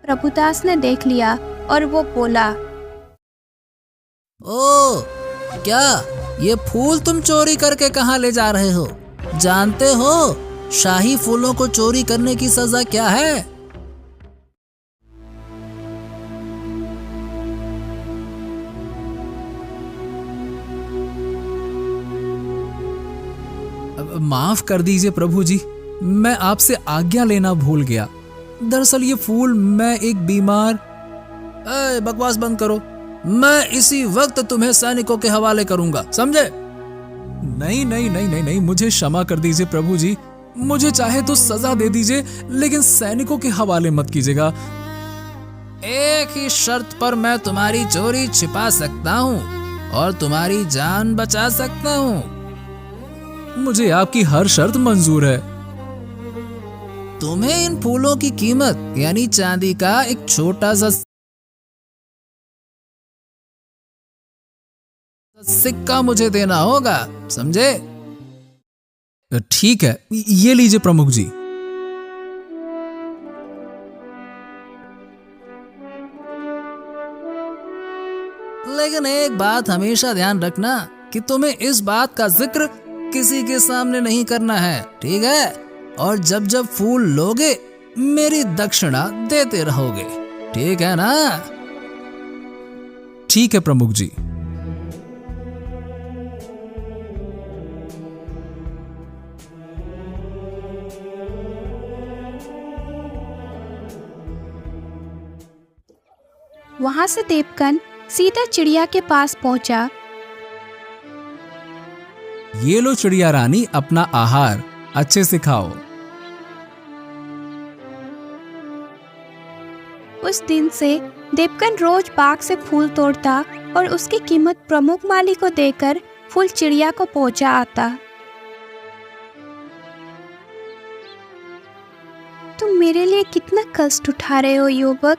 प्रभुदास ने देख लिया और वो बोला, ओ, क्या ये फूल तुम चोरी करके कहाँ ले जा रहे हो? जानते हो शाही फूलों को चोरी करने की सजा क्या है? माफ कर दीजिए प्रभु जी, मैं आपसे आज्ञा लेना भूल गया। दरअसल ये फूल मैं एक बीमार। बकवास बंद करो, मैं इसी वक्त तुम्हें सैनिकों के हवाले करूंगा, समझे? नहीं नहीं नहीं नहीं नहीं, मुझे क्षमा कर दीजिए प्रभु जी, मुझे चाहे तो सजा दे दीजिए, लेकिन सैनिकों के हवाले मत कीजिएगा। एक ही शर्त पर मैं तुम्हारी चोरी छिपा सकता हूँ और तुम्हारी जान बचा सकता हूँ। मुझे आपकी हर शर्त मंजूर है। तुम्हें इन फूलों की कीमत यानी चांदी का एक छोटा सा सिक्का मुझे देना होगा, समझे? ठीक है, ये लीजिए प्रमुख जी। लेकिन एक बात हमेशा ध्यान रखना कि तुम्हें इस बात का जिक्र किसी के सामने नहीं करना है, ठीक है? और जब जब फूल लोगे मेरी दक्षिणा देते रहोगे, ठीक है ना? ठीक है प्रमुख जी। वहां से देवकन सीधा चिड़िया के पास पहुंचा। ये लो चिड़िया रानी, अपना आहार अच्छे से खाओ। उस दिन से देवकन रोज बाग से फूल तोड़ता और उसकी कीमत प्रमुख माली को देकर फूल चिड़िया को पहुंचा आता। तुम मेरे लिए कितना कष्ट उठा रहे हो युवक।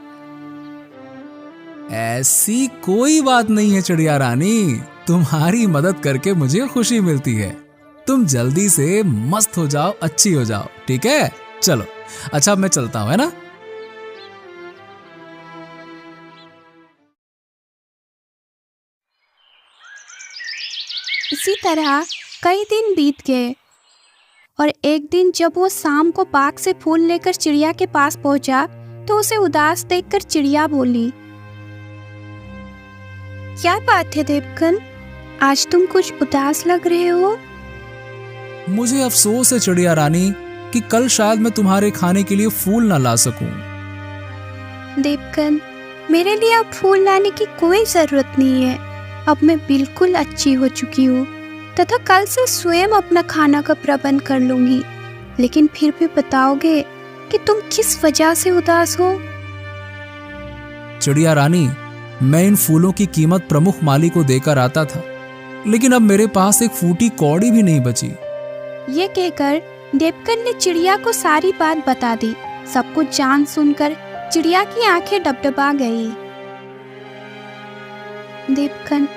ऐसी कोई बात नहीं है चिड़िया रानी, तुम्हारी मदद करके मुझे खुशी मिलती है। तुम जल्दी से मस्त हो जाओ, अच्छी हो जाओ, ठीक है? चलो, अच्छा मैं चलता हूँ, है ना? इसी तरह कई दिन बीत गए और एक दिन जब वो शाम को बाग से फूल लेकर चिड़िया के पास पहुंचा तो उसे उदास देखकर चिड़िया बोली, क्या बात है देवकन, आज तुम कुछ उदास लग रहे हो? मुझे अफसोस है चिड़िया रानी कि कल शायद मैं तुम्हारे खाने के लिए फूल ना ला सकूं। देवकन, मेरे लिए अब फूल लाने की कोई जरूरत नहीं है। अब मैं बिल्कुल अच्छी हो चुकी हूँ तथा कल से स्वयं अपना खाना का प्रबंध कर लूंगी। लेकिन फिर भी बताओगे कि तुम किस वजह से उदास हो? चिड़िया रानी, मैं इन फूलों की कीमत प्रमुख माली को देकर आता था, लेकिन अब मेरे पास एक फूटी कौड़ी भी नहीं बची। ये कहकर देवकन ने चिड़िया को सारी बात बता दी। सब कुछ जान सुनकर चिड़िया की आंखें डबडबा गई। देवकन,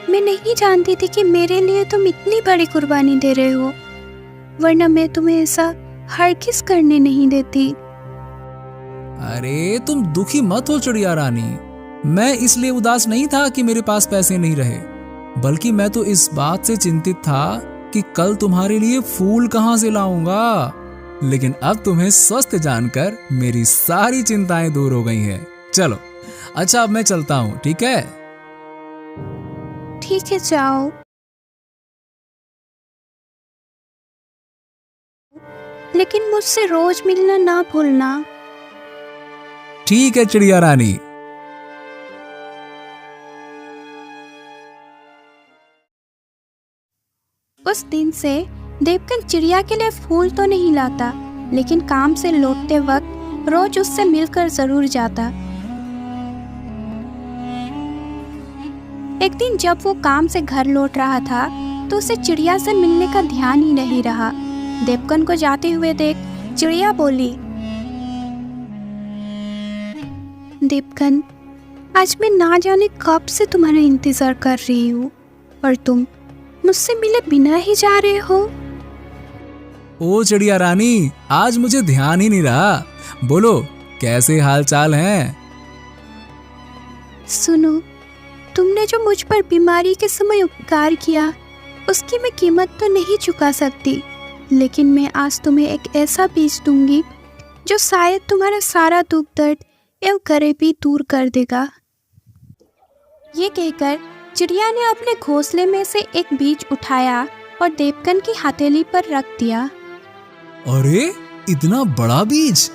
मैं नहीं जानती थी कि मेरे लिए तुम इतनी बड़ी कुर्बानी दे रहे हो, वरना मैं तुम्हें ऐसा हरगिज़ करने नहीं देती। अरे तुम दुखी मत हो चिड़िया रानी, मैं इसलिए उदास नहीं था कि मेरे पास पैसे नहीं रहे, बल्कि मैं तो इस बात से चिंतित था कि कल तुम्हारे लिए फूल कहां से लाऊंगा। लेकिन अब तुम्हें स्वस्थ जानकर मेरी सारी चिंताएं दूर हो गई हैं। चलो, अच्छा अब मैं चलता हूँ, ठीक है? ठीक है, जाओ। लेकिन मुझसे रोज मिलना ना भूलना। ठीक है चिड़िया रानी। उस दिन से देवकन चिड़िया के लिए फूल तो नहीं लाता, लेकिन काम से लौटते वक्त रोज उससे मिलकर जरूर जाता। एक दिन जब वो काम से घर लौट रहा था तो उसे चिड़िया से मिलने का ध्यान ही नहीं रहा। देवकन को जाते हुए देख चिड़िया बोली, देवकन, आज मैं ना जाने कब से तुम्हारा इंतजार कर रही हूँ और तुम मुझसे मिले बिना ही जा रहे हो। ओ चिड़िया रानी, आज मुझे ध्यान ही नहीं रहा। बोलो कैसे हालचाल हैं? सुनो, तुमने जो मुझ पर बीमारी के समय उपकार किया उसकी मैं कीमत तो नहीं चुका सकती, लेकिन मैं आज तुम्हें एक ऐसा बीज दूंगी जो शायद तुम्हारा सारा दुख दर्द एवं गरीबी दूर कर देगा। ये कहकर चिड़िया ने अपने घोंसले में से एक बीज उठाया और देवकन की हथेली पर रख दिया। अरे इतना बड़ा बीज!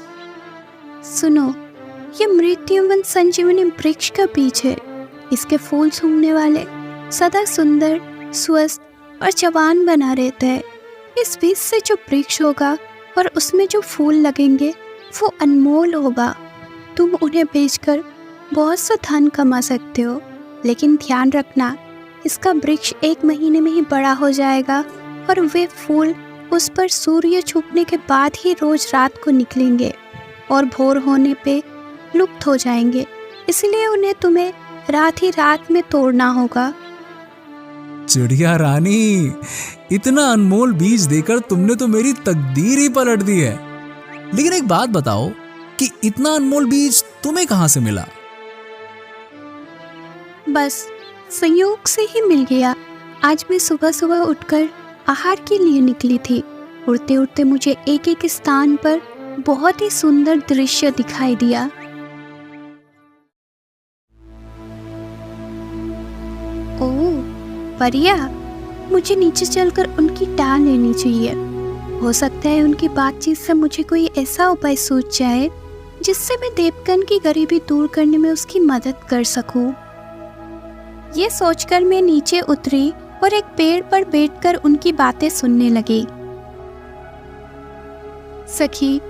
सुनो, ये मृत्युवन संजीवनी वृक्ष का बीज है। इसके फूल सूंघने वाले सदा सुंदर, स्वस्थ और जवान बना रहता है। इस बीज से जो वृक्ष होगा और उसमें जो फूल लगेंगे वो अनमोल होगा। तुम उन्हें बेचकर बहुत सा धन कमा सकते हो, लेकिन ध्यान रखना, इसका वृक्ष 1 महीने में ही बड़ा हो जाएगा और वे फूल उस पर सूर्य छुपने के बाद ही रोज रात को निकलेंगे और भोर होने पे लुप्त हो जाएंगे। इसलिए उन्हें तुम्हें रात ही रात में तोड़ना होगा। चिड़िया रानी, इतना अनमोल बीज देकर तुमने तो मेरी तकदीर ही पलट दी है। लेकिन एक बात बताओ कि इतना अनमोल बीज तुम्हें कहां से मिला? बस संयोग से ही मिल गया। आज मैं सुबह सुबह उठकर आहार के लिए निकली थी। उड़ते उड़ते मुझे एक एक स्थान पर बहुत ही सुंदर दृश्य दिखाई दिया। ओह परिया, मुझे नीचे चलकर उनकी टाल लेनी चाहिए। हो सकता है उनकी बातचीत से मुझे कोई ऐसा उपाय सूझ जाए जिससे मैं देवकन की गरीबी दूर करने में उसकी मदद कर सकूं। ये सोचकर मैं नीचे उतरी और एक पेड़ पर बैठकर उनकी बातें सुनने लगी। सखी,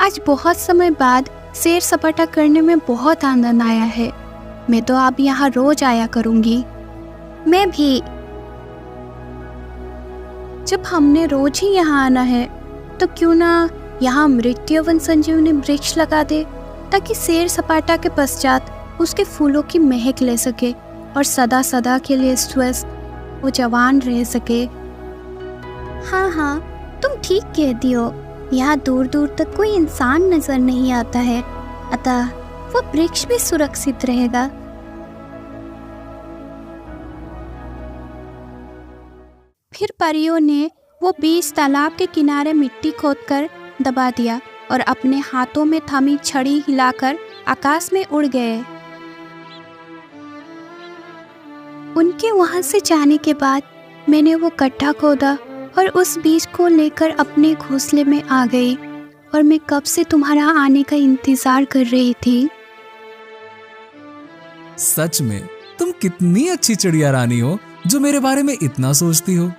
आज बहुत समय बाद सैर सपाटा करने में बहुत आनंद आया है। मैं तो अब यहाँ रोज आया करूंगी। मैं भी। जब हमने रोज ही यहाँ आना है तो क्यों ना यहाँ मृत्युवन संजीवनी वृक्ष लगा दे, ताकि सैर सपाटा के पश्चात उसके फूलों की महक ले सके और सदा सदा के लिए स्वस्थ वो जवान रह सके। हाँ हाँ, तुम ठीक कहती हो। यहाँ दूर दूर तक कोई इंसान नजर नहीं आता है, अतः वो वृक्ष भी सुरक्षित रहेगा। फिर परियों ने वो बीज तालाब के किनारे मिट्टी खोदकर दबा दिया और अपने हाथों में थमी छड़ी हिलाकर आकाश में उड़ गए। उनके वहां से जाने के बाद मैंने वो गड्ढा खोदा और उस बीज को लेकर अपने घोंसले में आ गई, और मैं कब से तुम्हारा आने का इंतजार कर रही थी। सच में तुम कितनी अच्छी चिड़िया रानी हो जो मेरे बारे में इतना सोचती हो।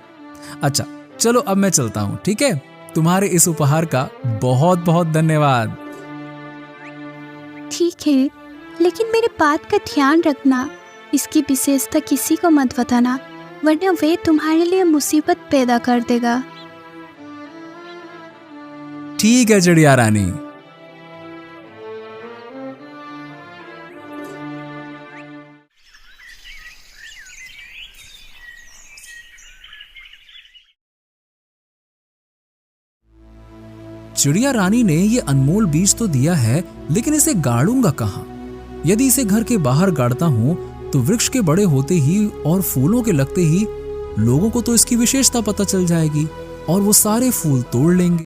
अच्छा चलो अब मैं चलता हूँ, ठीक है? तुम्हारे इस उपहार का बहुत बहुत धन्यवाद। ठीक है, लेकिन मेरी बात का ध्यान रखना। इसकी विशेषता किसी को मत बताना, वरना वे तुम्हारे लिए मुसीबत पैदा कर देगा। ठीक है चिड़िया रानी। चिड़िया रानी ने ये अनमोल बीज तो दिया है, लेकिन इसे गाड़ूंगा कहाँ? यदि इसे घर के बाहर गाड़ता हूं तो वृक्ष के बड़े होते ही और फूलों के लगते ही लोगों को तो इसकी विशेषता पता चल जाएगी और वो सारे फूल तोड़ लेंगे।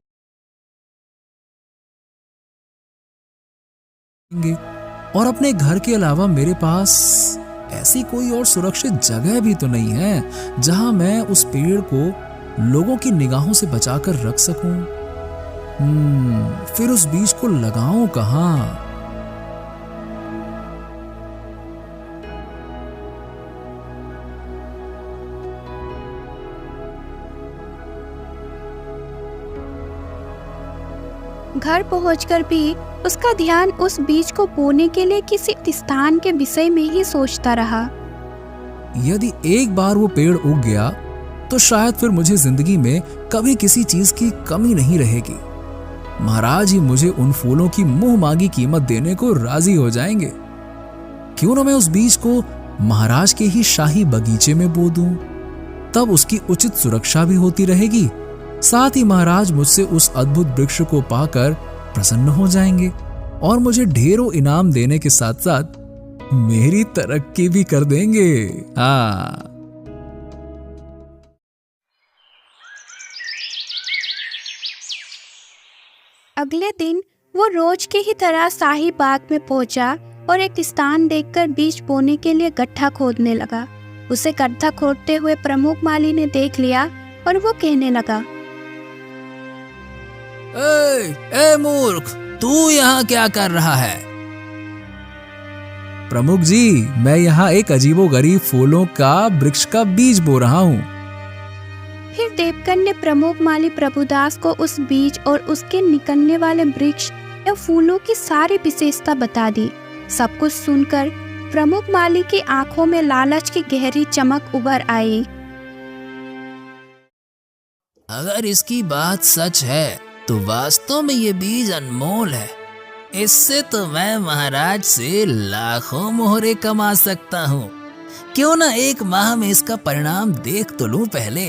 और अपने घर के अलावा मेरे पास ऐसी कोई और सुरक्षित जगह भी तो नहीं है जहां मैं उस पेड़ को लोगों की निगाहों से बचाकर रख सकूं। फिर उस बीज को लगाऊं कहां? घर पहुंचकर भी उसका ध्यान उस बीज को बोने के लिए किसी स्थान के विषय में ही सोचता रहा। यदि एक बार वो पेड़ उग गया तो शायद फिर मुझे जिंदगी में कभी किसी चीज की कमी नहीं रहेगी। महाराज ही मुझे उन फूलों की मुंह मांगी कीमत देने को राजी हो जाएंगे। क्यों ना मैं उस बीज को महाराज के ही शाही बगीचे में बो दूं, तब उसकी उचित सुरक्षा भी होती रहेगी। साथ ही महाराज मुझसे उस अद्भुत वृक्ष को पाकर प्रसन्न हो जाएंगे और मुझे ढेरों इनाम देने के साथ साथ मेरी तरक्की भी कर देंगे। हाँ। अगले दिन वो रोज की ही तरह शाही बाग में पहुंचा और एक स्थान देखकर बीज बोने के लिए गड्ढा खोदने लगा। उसे गड्ढा खोदते हुए प्रमुख माली ने देख लिया और वो कहने लगा, ए मूर्ख, तू यहाँ क्या कर रहा है? प्रमुख जी, मैं यहाँ एक अजीबोगरीब फूलों का वृक्ष का बीज बो रहा हूँ। फिर देवकन ने प्रमुख माली प्रभुदास को उस बीज और उसके निकलने वाले वृक्ष या फूलों की सारी विशेषता बता दी। सब कुछ सुनकर प्रमुख माली की आंखों में लालच की गहरी चमक उभर आई। अगर इसकी बात सच है तो वास्तव में ये बीज अनमोल है। इससे तो मैं महाराज से लाखों मोहरे कमा सकता हूँ। क्यों ना एक माह में इसका परिणाम देख तो लूं पहले।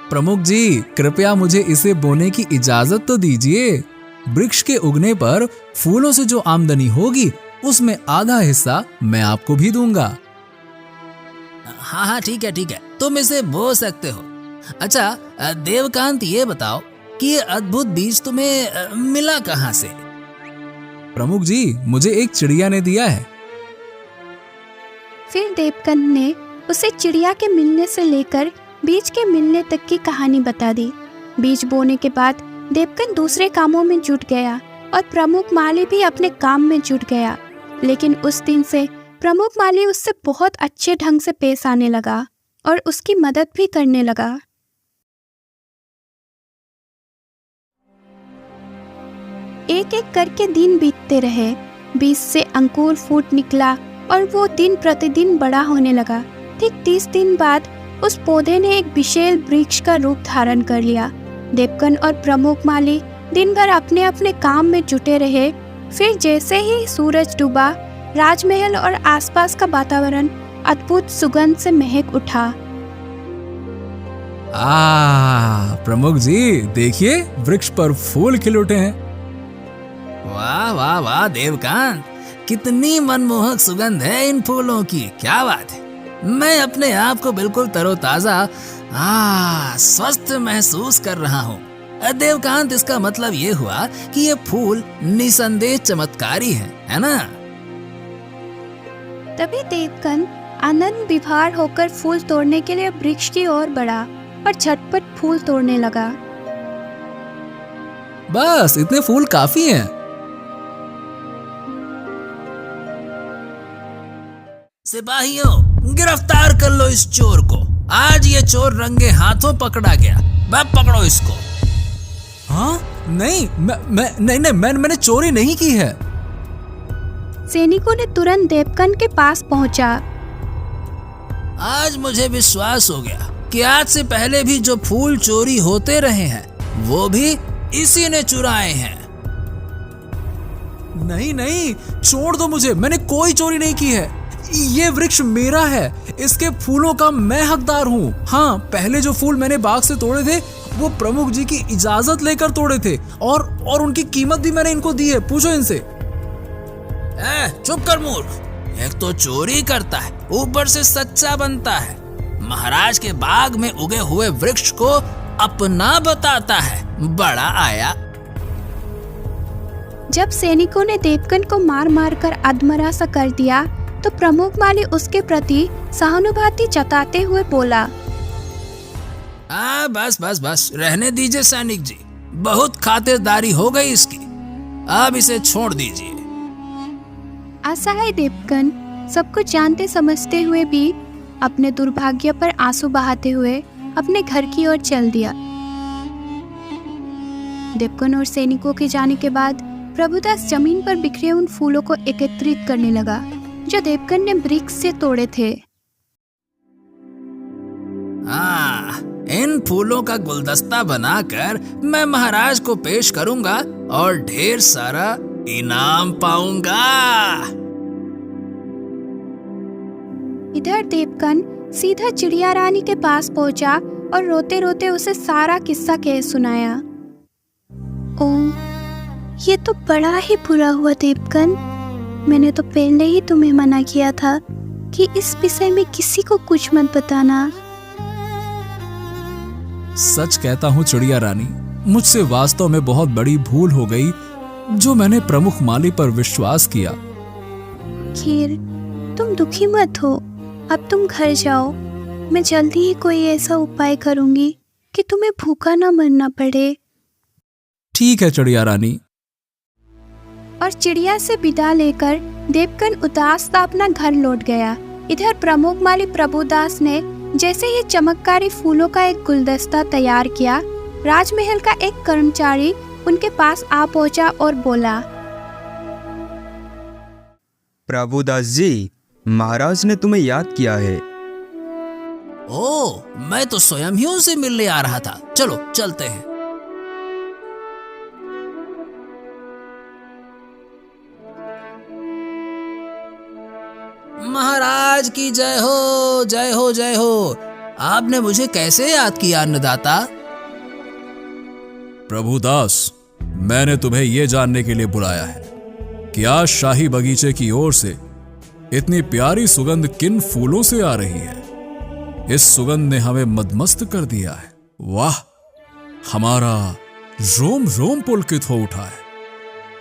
प्रमुख जी, कृपया मुझे इसे बोने की इजाजत तो दीजिए। वृक्ष के उगने पर फूलों से जो आमदनी होगी उसमें आधा हिस्सा मैं आपको भी दूंगा। हाँ, ठीक है, तुम इसे बो सकते हो। अच्छा देवकांत, ये बताओ कि ये अद्भुत बीज तुम्हें मिला कहाँ से? प्रमुख जी, मुझे एक चिड़िया ने दिया है। फिर देवकन ने उसे चिड़िया के मिलने से लेकर बीज के मिलने तक की कहानी बता दी। बीज बोने के बाद देवकन दूसरे कामों में जुट गया और प्रमुख माली भी अपने काम में जुट गया। लेकिन उस दिन से प्रमुख माली उससे बहुत अच्छे ढंग से पेश आने लगा और उसकी मदद भी करने लगा। एक एक करके दिन बीतते रहे। बीज से अंकुर फूट निकला और वो दिन प्रतिदिन बड़ा होने लगा। ठीक 30 दिन बाद उस पौधे ने एक विशाल वृक्ष का रूप धारण कर लिया। देवकन और प्रमुख माली दिन भर अपने अपने काम में जुटे रहे। फिर जैसे ही सूरज डूबा, राजमहल और आसपास का वातावरण अद्भुत सुगंध से महक उठा। प्रमुख जी, देखिए वृक्ष पर फूल खिल उठे हैं। वाह वाह वाह देवकांत, कितनी मनमोहक सुगंध है इन फूलों की। क्या बात है, मैं अपने आप को बिल्कुल तरोताजा स्वस्थ महसूस कर रहा हूँ। देवकांत, इसका मतलब ये हुआ कि ये फूल निसंदेह चमत्कारी है ना? तभी देवकन आनंद विभोर होकर फूल तोड़ने के लिए वृक्ष की ओर बढ़ा और झटपट फूल तोड़ने लगा। बस इतने फूल काफी हैं। सिपाहियों, गिरफ्तार कर लो इस चोर को। आज ये चोर रंगे हाथों पकड़ा गया। पकड़ो इसको। हाँ? नहीं, मैंने चोरी नहीं की है। सैनिकों ने तुरंत देवकन के पास पहुंचा। आज मुझे विश्वास हो गया कि आज से पहले भी जो फूल चोरी होते रहे हैं वो भी इसी ने चुराए हैं। नहीं, छोड़ दो मुझे, मैंने कोई चोरी नहीं की है। ये वृक्ष मेरा है, इसके फूलों का मैं हकदार हूँ। हाँ, पहले जो फूल मैंने बाग से तोड़े थे वो प्रमुख जी की इजाजत लेकर तोड़े थे और उनकी कीमत भी मैंने इनको दी है। पूछो इनसे। चुप कर मूर्ख, एक तो चोरी करता है, ऊपर से सच्चा बनता है। महाराज के बाग में उगे हुए वृक्ष को अपना बताता है। बड़ा आया। जब सैनिकों ने देवकन को मार मार कर अधमरा सा कर दिया तो प्रमुख माली उसके प्रति सहानुभूति जताते हुए बोला, बस रहने दीजिए सैनिक जी, बहुत खातिरदारी हो गई इसकी, अब इसे छोड़ दीजिए। असहाय देवकन सब कुछ जानते समझते हुए भी अपने दुर्भाग्य पर आंसू बहाते हुए अपने घर की ओर चल दिया। देवकन और सैनिकों के जाने के बाद प्रभुदास जमीन पर बिखरे उन फूलों को एकत्रित करने लगा जो देवकन ने वृक्ष से तोड़े थे। इन फूलों का गुलदस्ता बनाकर मैं महाराज को पेश करूंगा और ढेर सारा इनाम पाऊंगा। इधर देवकन सीधा चिड़िया रानी के पास पहुंचा और रोते रोते उसे सारा किस्सा कह सुनाया। ओह, ये तो बड़ा ही बुरा हुआ देवकन। मैंने तो पहले ही तुम्हें मना किया था कि इस विषय में किसी को कुछ मत बताना। सच कहता हूँ चिड़िया रानी, मुझसे वास्तव में बहुत बड़ी भूल हो गई जो मैंने प्रमुख माली पर विश्वास किया। खीर, तुम दुखी मत हो। अब तुम घर जाओ। मैं जल्दी ही कोई ऐसा उपाय करूंगी कि तुम्हें भूखा ना मरना पड़े। ठीक है चिड़िया रानी। और चिड़िया से विदा लेकर देवकन उदास सा अपना घर लौट गया। इधर प्रमुख माली प्रभुदास ने जैसे ही चमत्कारी फूलों का एक गुलदस्ता तैयार किया, राजमहल का एक कर्मचारी उनके पास आ पहुंचा और बोला, प्रभुदास जी, महाराज ने तुम्हें याद किया है। ओ, मैं तो स्वयं ही उनसे मिलने आ रहा था। चलो चलते हैं। महाराज की जय हो, जय हो, जय हो। आपने मुझे कैसे याद किया अन्नदाता? प्रभुदास, मैंने तुम्हें यह जानने के लिए बुलाया है कि आज शाही बगीचे की ओर से इतनी प्यारी सुगंध किन फूलों से आ रही है। इस सुगंध ने हमें मदमस्त कर दिया है। वाह, हमारा रोम रोम पुलकित हो उठा है।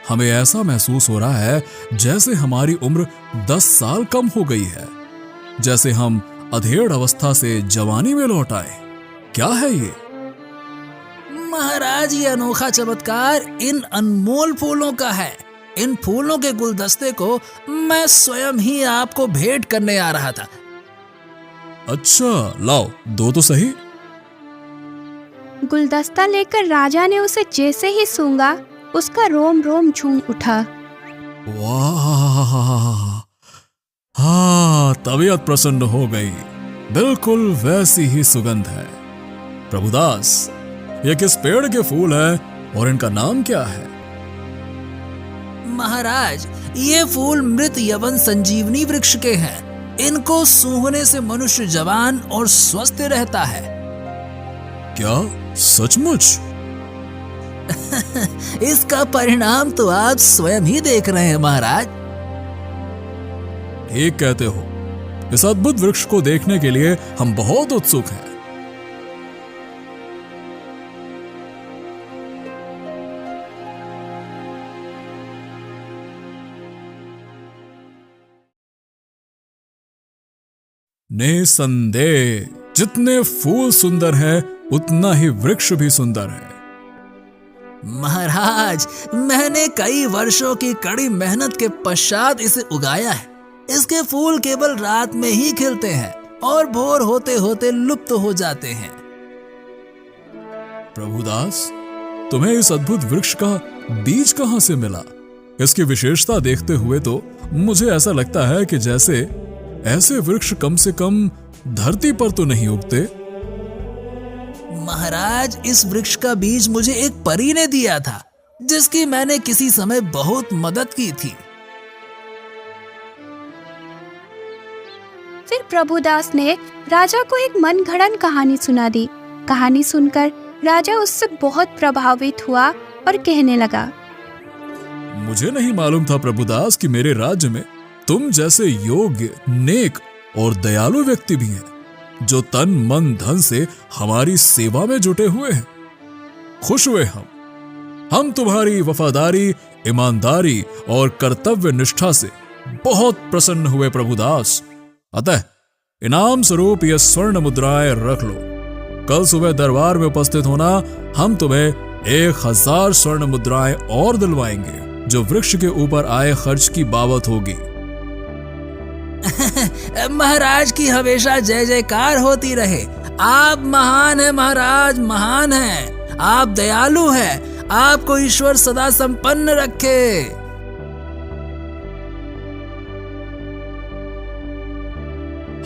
हमें ऐसा महसूस हो रहा है जैसे हमारी उम्र 10 साल कम हो गई है, जैसे हम अधेड़ अवस्था से जवानी में लौट आए। क्या है ये? महाराज, ये अनोखा चमत्कार इन अनमोल फूलों का है। इन फूलों के गुलदस्ते को मैं स्वयं ही आपको भेंट करने आ रहा था। अच्छा, लाओ, दो तो सही। गुलदस्ता लेकर राजा ने उसे जैसे ही सूंघा, उसका रोम रोम झूम उठा। वाह, हाँ, तबीयत प्रसन्न हो गई। बिल्कुल वैसी ही सुगंध है। प्रभुदास, ये किस पेड़ के फूल हैं और इनका नाम क्या है? महाराज, ये फूल मृत यवन संजीवनी वृक्ष के हैं। इनको सूंघने से मनुष्य जवान और स्वस्थ रहता है। क्या सचमुच? इसका परिणाम तो आप स्वयं ही देख रहे हैं महाराज। ठीक कहते हो। इस अद्भुत वृक्ष को देखने के लिए हम बहुत उत्सुक हैं। निसंदेह जितने फूल सुंदर हैं, उतना ही वृक्ष भी सुंदर है। महाराज, मैंने कई वर्षों की कड़ी मेहनत के पश्चात इसे उगाया है। इसके फूल केवल रात में ही खिलते हैं और भोर होते होते लुप्त हो जाते हैं। प्रभुदास, तुम्हें इस अद्भुत वृक्ष का बीज कहां से मिला? इसकी विशेषता देखते हुए तो मुझे ऐसा लगता है कि जैसे ऐसे वृक्ष कम से कम धरती पर तो नहीं उगते। महाराज, इस वृक्ष का बीज मुझे एक परी ने दिया था, जिसकी मैंने किसी समय बहुत मदद की थी। फिर प्रभुदास ने राजा को एक मनगढ़ंत कहानी सुना दी। कहानी सुनकर राजा उससे बहुत प्रभावित हुआ और कहने लगा, मुझे नहीं मालूम था प्रभुदास कि मेरे राज्य में तुम जैसे योग्य, नेक और दयालु व्यक्ति भी हैं, जो तन मन धन से हमारी सेवा में जुटे हुए हैं। खुश हुए हम तुम्हारी वफादारी, ईमानदारी और कर्तव्य निष्ठा से बहुत प्रसन्न हुए प्रभुदास। अतः इनाम स्वरूप यह स्वर्ण मुद्राएं रख लो। कल सुबह दरबार में उपस्थित होना। हम तुम्हें 1000 स्वर्ण मुद्राएं और दिलवाएंगे, जो वृक्ष के ऊपर आए खर्च की बाबत होगी। महाराज की हमेशा जय जयकार होती रहे। आप महान हैं महाराज, महान हैं। आप दयालु हैं। आपको ईश्वर सदा संपन्न रखे।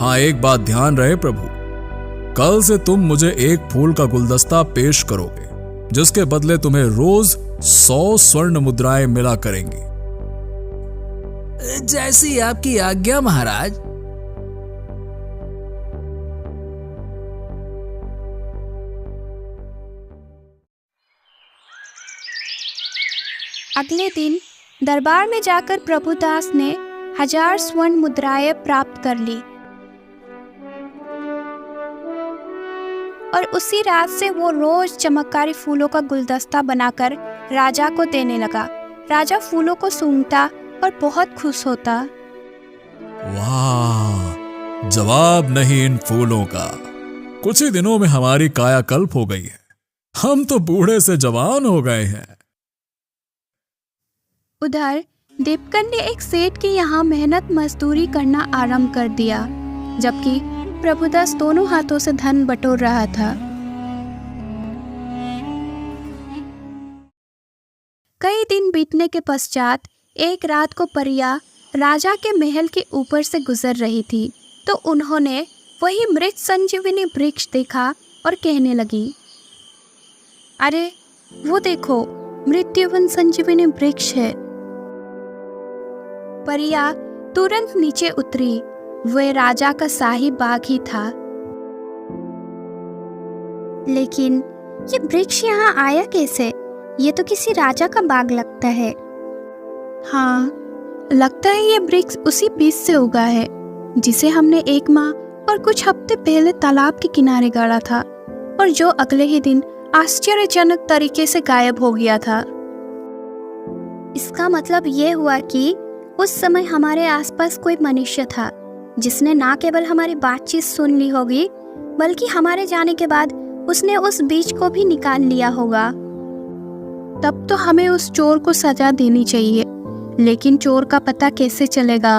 हाँ, एक बात ध्यान रहे प्रभु, कल से तुम मुझे एक फूल का गुलदस्ता पेश करोगे, जिसके बदले तुम्हें रोज 100 स्वर्ण मुद्राएं मिला करेंगी। जैसी आपकी आज्ञा महाराज। अगले दिन दरबार में जाकर प्रभुदास ने 1000 स्वर्ण मुद्राएं प्राप्त कर ली और उसी रात से वो रोज चमत्कारी फूलों का गुलदस्ता बनाकर राजा को देने लगा। राजा फूलों को सूंघता और बहुत खुश होता। वाह, जवाब नहीं इन फूलों का। कुछ ही दिनों में हमारी कायाकल्प हो गई है। हम तो बूढ़े से जवान हो गए हैं। उधर देवकन ने एक सेठ के यहाँ मेहनत मजदूरी करना आरंभ कर दिया, जबकि प्रभुदास दोनों हाथों से धन बटोर रहा था। कई दिन बीतने के पश्चात एक रात को परिया राजा के महल के ऊपर से गुजर रही थी, तो उन्होंने वही मृत संजीवनी वृक्ष देखा और कहने लगी, अरे वो देखो, मृत्युवन संजीवनी वृक्ष है। परिया तुरंत नीचे उतरी। वह राजा का शाही बाग ही था। लेकिन ये वृक्ष यहाँ आया कैसे? ये तो किसी राजा का बाग लगता है। हाँ, लगता है ये वृक्ष उसी बीज से उगा है जिसे हमने 1 माह और कुछ हफ्ते पहले तालाब के किनारे गाड़ा था और जो अगले ही दिन आश्चर्यजनक तरीके से गायब हो गया था। इसका मतलब ये हुआ कि उस समय हमारे आसपास कोई मनुष्य था जिसने ना केवल हमारी बातचीत सुन ली होगी, बल्कि हमारे जाने के बाद उसने उस बीज को भी निकाल लिया होगा। तब तो हमें उस चोर को सजा देनी चाहिए, लेकिन चोर का पता कैसे चलेगा?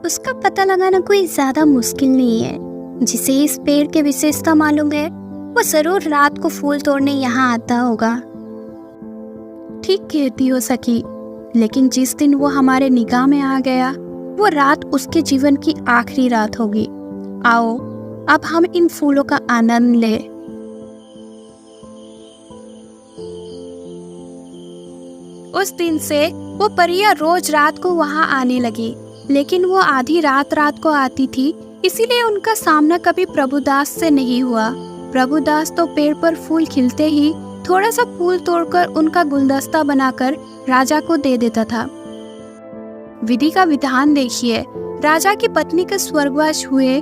उसका पता लगाना कोई ज्यादा मुश्किल नहीं है। जिसे इस पेड़ की विशेषता मालूम है, वो जरूर रात को फूल तोड़ने यहाँ आता होगा। ठीक कहती हो सखी, लेकिन जिस दिन वो हमारे निगाह में आ गया, वो रात उसके जीवन की आखिरी रात होगी। आओ, अब हम इन फूलों का आनंद लें। उस दिन से वो परिया रोज रात को वहां आने लगी, लेकिन वो आधी रात को आती थी, इसीलिए उनका सामना कभी प्रभुदास से नहीं हुआ। प्रभुदास तो पेड़ पर फूल खिलते ही थोड़ा सा फूल तोड़कर उनका गुलदस्ता बनाकर राजा को दे देता था। विधि का विधान देखिए, राजा की पत्नी के स्वर्गवास हुए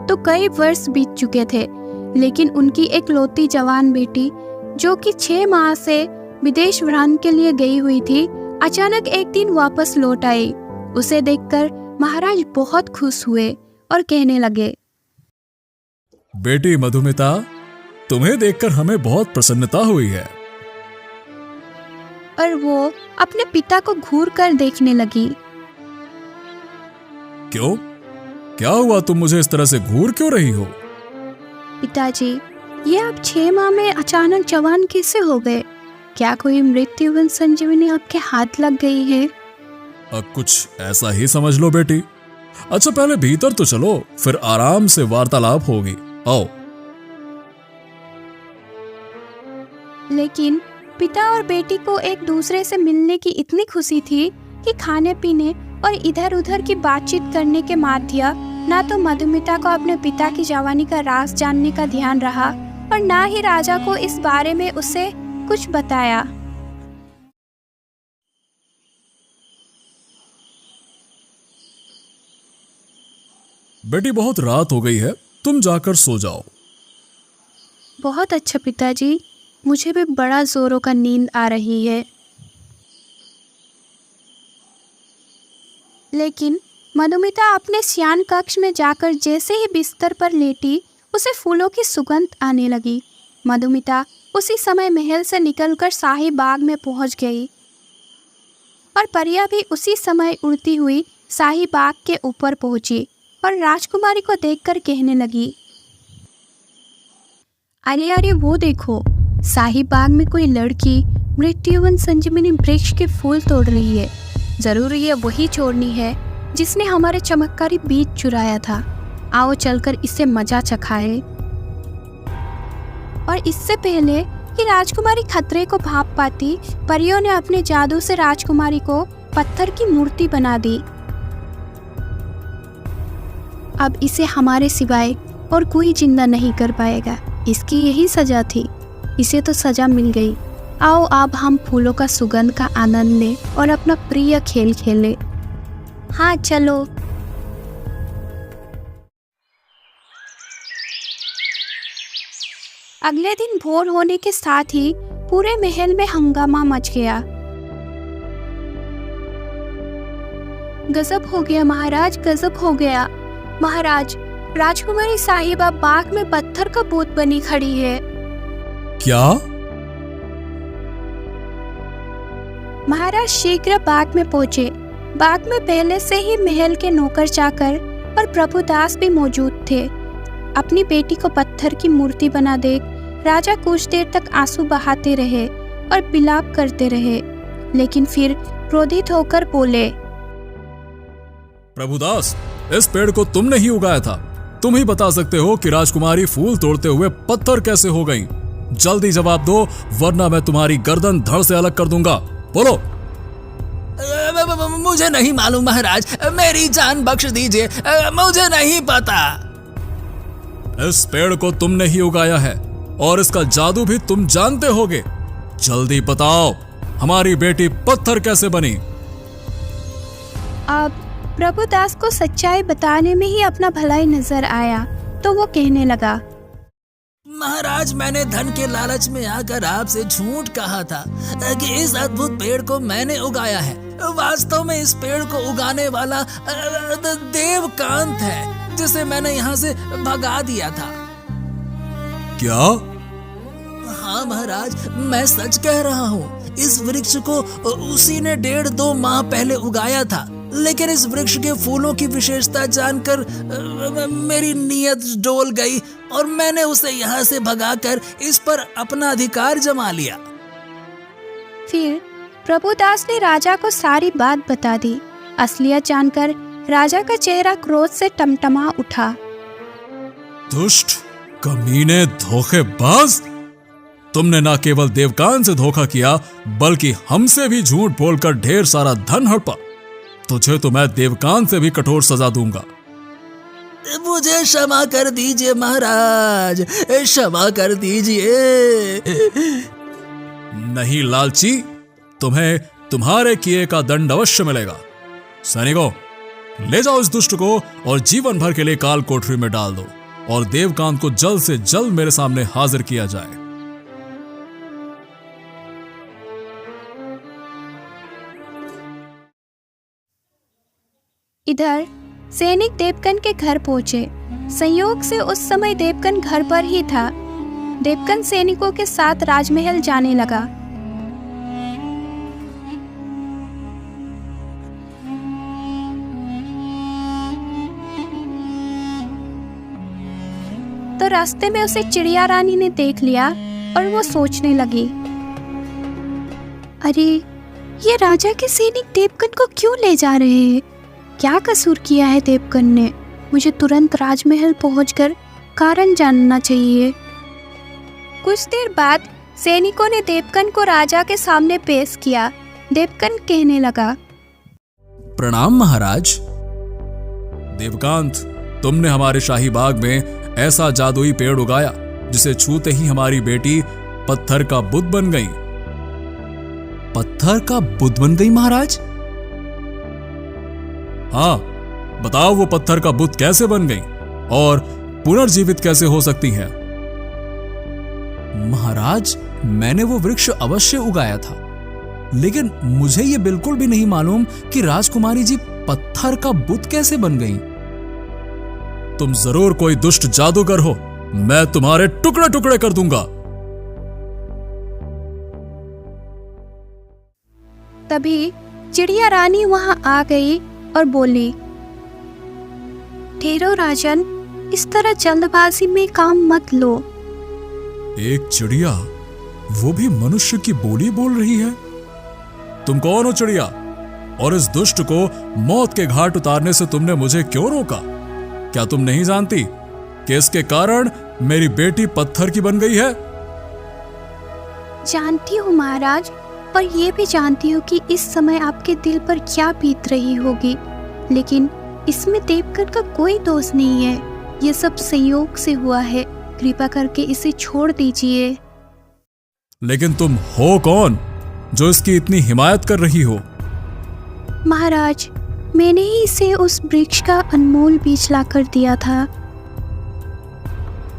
तो कई वर्ष बीत चुके थे, लेकिन उनकी एक लौती जवान बेटी जो कि 6 माह से विदेश भ्रमण के लिए गई हुई थी, अचानक एक दिन वापस लौट आई। उसे देखकर महाराज बहुत खुश हुए और कहने लगे, बेटी मधुमिता, तुम्हें देखकर हमें बहुत प्रसन्नता हुई है। और वो अपने पिता को घूर कर देखने लगी। क्यों? क्या हुआ? तुम मुझे इस तरह से घूर क्यों रही हो? पिताजी, ये आप 6 माह में अचानक जवान कैसे हो गए? क्या कोई मृत्युवन संजीवनी आपके हाथ लग गई है? कुछ ऐसा ही समझ लो बेटी। अच्छा, पहले भीतर तो चलो, फिर आराम से वार्तालाप होगी। आओ। लेकिन पिता और बेटी को एक दूसरे से मिलने की इतनी खुशी थी कि खाने पीने और इधर उधर की बातचीत करने के माध्य ना तो मधुमिता को अपने पिता की जवानी का राज जानने का ध्यान रहा और ना ही राजा को इस बारे में उसे कुछ बताया। बेटी, बहुत रात हो गई है, तुम जाकर सो जाओ। बहुत अच्छा पिताजी, मुझे भी बड़ा जोरों का नींद आ रही है। लेकिन मधुमिता अपने शयन कक्ष में जाकर जैसे ही बिस्तर पर लेटी, उसे फूलों की सुगंध आने लगी। मधुमिता उसी समय महल से निकलकर शाही बाग में पहुंच गई और परिया भी उसी समय उड़ती हुई शाही बाग के ऊपर पहुंची और राजकुमारी को देखकर कहने लगी, अरे अरे वो देखो, शाही बाग में कोई लड़की मृत्युवन संजीवनी वृक्ष के फूल तोड़ रही है। जरूर ये वही चोरनी है जिसने हमारे चमत्कारी बीज चुराया था। आओ चलकर इससे मजा चखाए। और इससे पहले कि राजकुमारी खतरे को भाप पाती, परियों ने अपने जादू से राजकुमारी को पत्थर की मूर्ति बना दी। अब इसे हमारे सिवाय और कोई जिंदा नहीं कर पाएगा। इसकी यही सजा थी। इसे तो सजा मिल गई। आओ अब हम फूलों का सुगंध का आनंद लें और अपना प्रिय खेल खेलें। हाँ चलो। अगले दिन भोर होने के साथ ही पूरे महल में हंगामा मच गया। गजब हो गया महाराज, गजब हो गया। महाराज, राजकुमारी साहिबा बाग में पत्थर का भूत बनी खड़ी है। क्या? महाराज शीघ्र बाग में पहुंचे। बाग में पहले से ही महल के नौकर चाकर और प्रभुदास भी मौजूद थे। अपनी बेटी को पत्थर की मूर्ति बना देख राजा कुछ देर तक आंसू बहाते रहे और विलाप करते रहे, लेकिन फिर क्रोधित होकर बोले, प्रभुदास, इस पेड़ को तुमने ही उगाया था। तुम ही बता सकते हो कि राजकुमारी फूल तोड़ते हुए पत्थर कैसे हो गईं। जल्दी जवाब दो, वरना मैं तुम्हारी गर्दन धड़ से अलग कर दूंगा। बोलो। मुझे नहीं मालूम महाराज, मेरी जान बख्श दीजिए, मुझे नहीं पता। इस पेड़ को तुमने ही उगाया है और इसका जादू भी तुम जानते होगे। जल्दी बताओ, हमारी बेटी पत्थर कैसे बनी? अब प्रभुदास को सच्चाई बताने में ही अपना भलाई नजर आया, तो वो कहने लगा, महाराज, मैंने धन के लालच में आकर आपसे झूठ कहा था कि इस अद्भुत पेड़ को मैंने उगाया है। वास्तव में इस पेड़ को उगाने वाला देवकांत है, जिसे मैंने यहाँ से भगा दिया था। क्या? हाँ महाराज, मैं सच कह रहा हूँ। इस वृक्ष को उसी ने 1.5-2 माह पहले उगाया था, लेकिन इस वृक्ष के फूलों की विशेषता जानकर मेरी नीयत डोल गई और मैंने उसे यहाँ से भगाकर इस पर अपना अधिकार जमा लिया। फिर प्रभुदास ने राजा को सारी बात बता दी। असलियत जानकर राजा का चेहरा क्रोध से टमटमा उठा। दुष्ट, कमीने, धोखेबाज! तुमने न केवल देवकांत से धोखा किया, बल्कि हमसे भी झूठ बोलकर ढेर सारा धन हड़पा। तुझे तो मैं देवकांत से भी कठोर सजा दूंगा। मुझे क्षमा कर दीजिए महाराज, क्षमा कर दीजिए। नहीं लालची, तुम्हें तुम्हारे किए का दंड अवश्य मिलेगा। सैनिकों, ले जाओ इस दुष्ट को और जीवन भर के लिए काल कोठरी में डाल दो और देवकांत को जल्द से जल्द मेरे सामने हाजिर किया जाए। इधर सैनिक देवकन के घर पहुंचे। संयोग से उस समय देवकन घर पर ही था। देवकन सैनिकों के साथ राजमहल जाने लगा। तो रास्ते में उसे चिड़िया रानी ने देख लिया और वो सोचने लगी, अरे ये राजा के सैनिक देवकन को क्यों ले जा रहे हैं? क्या कसूर किया है देवकन ने? मुझे तुरंत राजमहल पहुंचकर कारण जानना चाहिए। कुछ देर बाद सैनिकों ने देवकन को राजा के सामने पेश किया। देवकन कहने लगा, प्रणाम महाराज। देवकांत, तुमने हमारे शाही बाग में ऐसा जादुई पेड़ उगाया जिसे छूते ही हमारी बेटी पत्थर का बुत बन गई। पत्थर का बुत बन गई महाराज? हाँ, बताओ वो पत्थर का बुत कैसे बन गई और पुनर्जीवित कैसे हो सकती है? महाराज, मैंने वो वृक्ष अवश्य उगाया था, लेकिन मुझे ये बिल्कुल भी नहीं मालूम कि राजकुमारी जी पत्थर का बुत कैसे बन गई। तुम जरूर कोई दुष्ट जादूगर हो, मैं तुम्हारे टुकड़े टुकड़े कर दूंगा। तभी चिड़िया रानी वहां आ गई और बोली, ठहरो राजन, इस तरह जल्दबाजी में काम मत लो। एक चिड़िया, वो भी मनुष्य की बोली बोल रही है। तुम कौन हो चिड़िया? और इस दुष्ट को मौत के घाट उतारने से तुमने मुझे क्यों रोका? क्या तुम नहीं जानती कि इसके कारण मेरी बेटी पत्थर की बन गई है? जानती हूँ महाराज, और ये भी जानती हूँ कि इस समय आपके दिल पर क्या बीत रही होगी, लेकिन इसमें देवकन का कोई दोष नहीं है। ये सब संयोग से हुआ है। कृपा करके इसे छोड़ दीजिए। लेकिन तुम हो कौन जो इसकी इतनी हिमायत कर रही हो? महाराज, मैंने ही इसे उस वृक्ष का अनमोल बीज लाकर दिया था।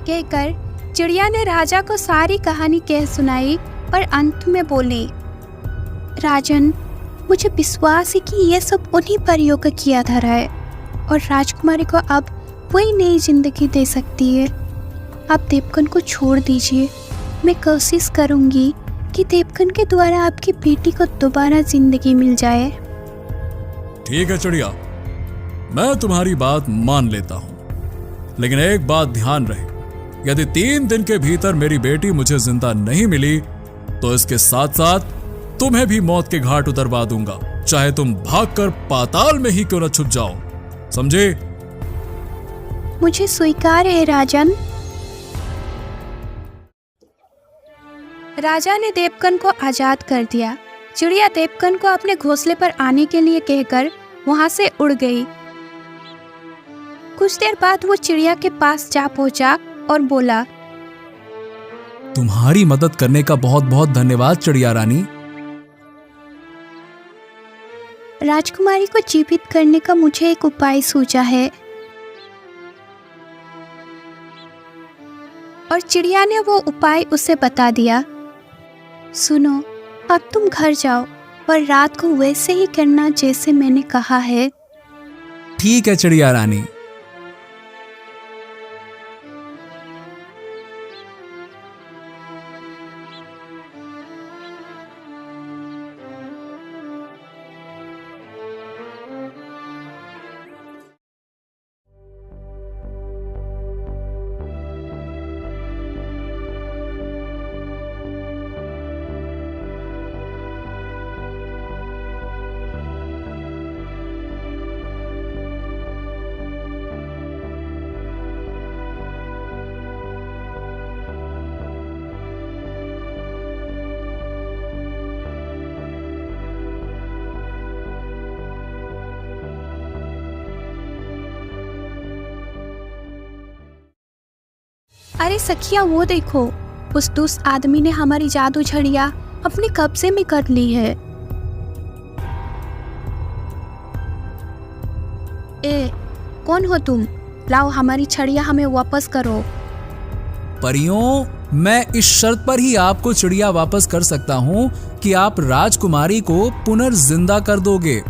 कहकर चिड़िया ने राजा को सारी कहानी कह सुनाई और अंत में बोली, राजन, मुझे विश्वास है कि यह सब उन्हीं परियों का किया धरा है और राजकुमारी को अब वही नई जिंदगी दे सकती है। आप देवकन को छोड़ दीजिए। मैं कोशिश करूंगी कि देवकन के द्वारा आपकी बेटी को दोबारा जिंदगी मिल जाए। ठीक है चिड़िया, मैं तुम्हारी बात मान लेता हूं, लेकिन एक बात ध्यान रहे, यदि 3 दिन के भीतर मेरी बेटी मुझे जिंदा नहीं मिली तो इसके साथ साथ तुम्हें भी मौत के घाट उतरवा दूंगा, चाहे तुम भागकर पाताल में ही क्यों न छुप जाओ, समझे? मुझे स्वीकार है राजन। राजा ने देवकन को आजाद कर दिया। चिड़िया देवकन को अपने घोंसले पर आने के लिए कहकर वहां से उड़ गई। कुछ देर बाद वो चिड़िया के पास जा पहुंचा और बोला, तुम्हारी मदद करने का बहुत बहुत धन्यवाद चिड़िया रानी। राजकुमारी को जीवित करने का मुझे एक उपाय सूझा है। और चिड़िया ने वो उपाय उसे बता दिया। सुनो, अब तुम घर जाओ और रात को वैसे ही करना जैसे मैंने कहा है। ठीक है चिड़िया रानी। अरे सखिया, वो देखो, उस दुष्ट आदमी ने हमारी जादू छड़िया अपने कब्जे में कर ली है। ए, कौन हो तुम? लाओ हमारी छड़िया हमें वापस करो। परियों, मैं इस शर्त पर ही आपको चिड़िया वापस कर सकता हूँ कि आप राजकुमारी को पुनर्जिंदा कर दोगे।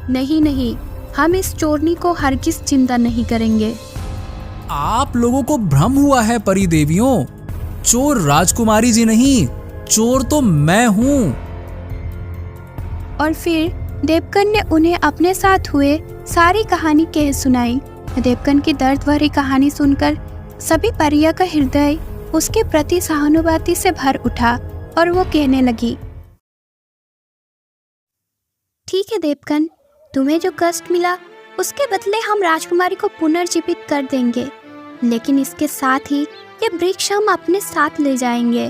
नहीं नहीं, हम इस चोरनी को हरगिज जिंदा नहीं करेंगे। आप लोगों को भ्रम हुआ है परी देवियों, चोर राजकुमारी जी नहीं, चोर तो मैं हूँ। और फिर देवकन ने उन्हें अपने साथ हुए सारी कहानी कह सुनाई। देवकन की दर्द भरी कहानी सुनकर सभी परियों का हृदय उसके प्रति सहानुभूति से भर उठा और वो कहने लगी, ठीक है देवकन, तुम्हें जो कष्ट मिला उसके बदले हम राजकुमारी को पुनर्जीवित कर देंगे, लेकिन इसके साथ ही ये वृक्ष हम अपने साथ ले जाएंगे।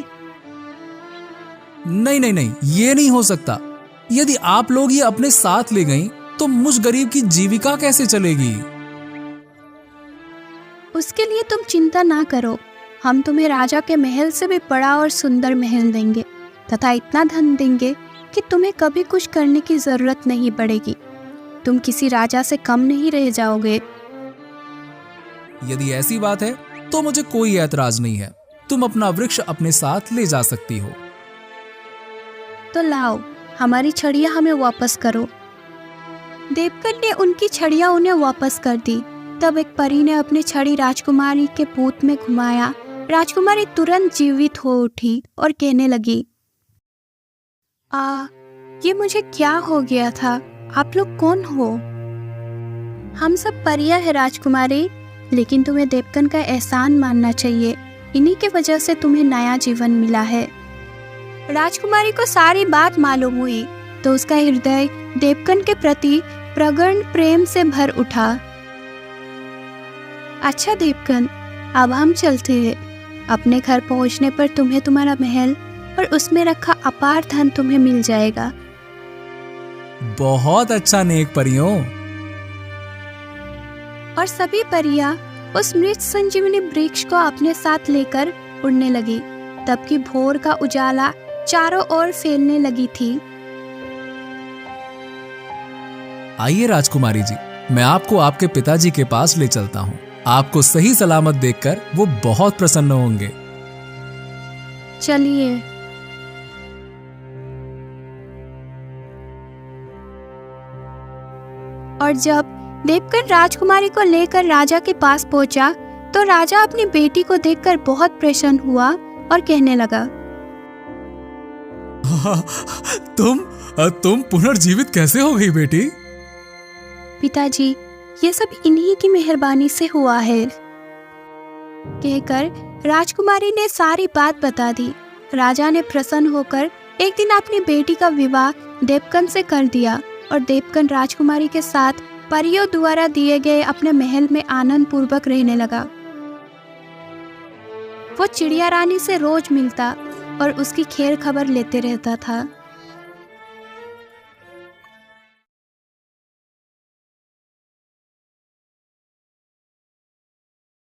नहीं नहीं नहीं, ये नहीं हो सकता। यदि आप लोग ये अपने साथ ले गईं, तो मुझ गरीब की जीविका कैसे चलेगी? उसके लिए तुम चिंता ना करो, हम तुम्हें राजा के महल से भी बड़ा और सुंदर महल देंगे तथा इतना धन देंगे कि तुम्हें कभी कुछ करने की जरूरत नहीं पड़ेगी। तुम किसी राजा से कम नहीं रह जाओगे। यदि ऐसी बात है तो मुझे कोई ऐतराज नहीं है। तुम अपना वृक्ष अपने साथ ले जा सकती हो। तो लाओ, हमारी छड़िया हमें वापस करो। देवकन ने उनकी छड़िया उन्हें वापस कर दी। तब एक परी ने अपनी छड़ी राजकुमारी के पूत में घुमाया। राजकुमारी तुरंत जीवित हो उठी और कहने लगी, ये मुझे क्या हो गया था? आप लोग कौन हो? हम सब परियां हैं राजकुमारी, लेकिन तुम्हें देवकन का एहसान मानना चाहिए। इन्हीं की वजह से तुम्हें नया जीवन मिला है। राजकुमारी को सारी बात मालूम हुई तो उसका हृदय देवकन के प्रति प्रगाढ़ प्रेम से भर उठा। अच्छा देवकन, अब हम चलते हैं। अपने घर पहुंचने पर तुम्हें तुम्हारा महल और उसमें रखा अपार धन तुम्हें मिल जाएगा। बहुत अच्छा नेक परियों। और सभी परियां उस मृत संजीवनी वृक्ष को अपने साथ लेकर उड़ने लगी। तब भोर का उजाला चारों ओर फैलने लगी थी। आइए राजकुमारी जी, मैं आपको आपके पिताजी के पास ले चलता हूँ। आपको सही सलामत देखकर वो बहुत प्रसन्न होंगे। चलिए। और जब देवकन राजकुमारी को लेकर राजा के पास पहुंचा तो राजा अपनी बेटी को देखकर बहुत प्रसन्न हुआ और कहने लगा, तुम पुनर्जीवित कैसे हो गई बेटी? पिताजी, ये सब इन्हीं की मेहरबानी से हुआ है, कहकर राजकुमारी ने सारी बात बता दी। राजा ने प्रसन्न होकर एक दिन अपनी बेटी का विवाह देवकन से कर दिया और देवकन राजकुमारी के साथ परियों द्वारा दिए गए अपने महल में आनंद पूर्वक रहने लगा। वो चिड़िया रानी से रोज मिलता और उसकी खैर खबर लेते रहता था।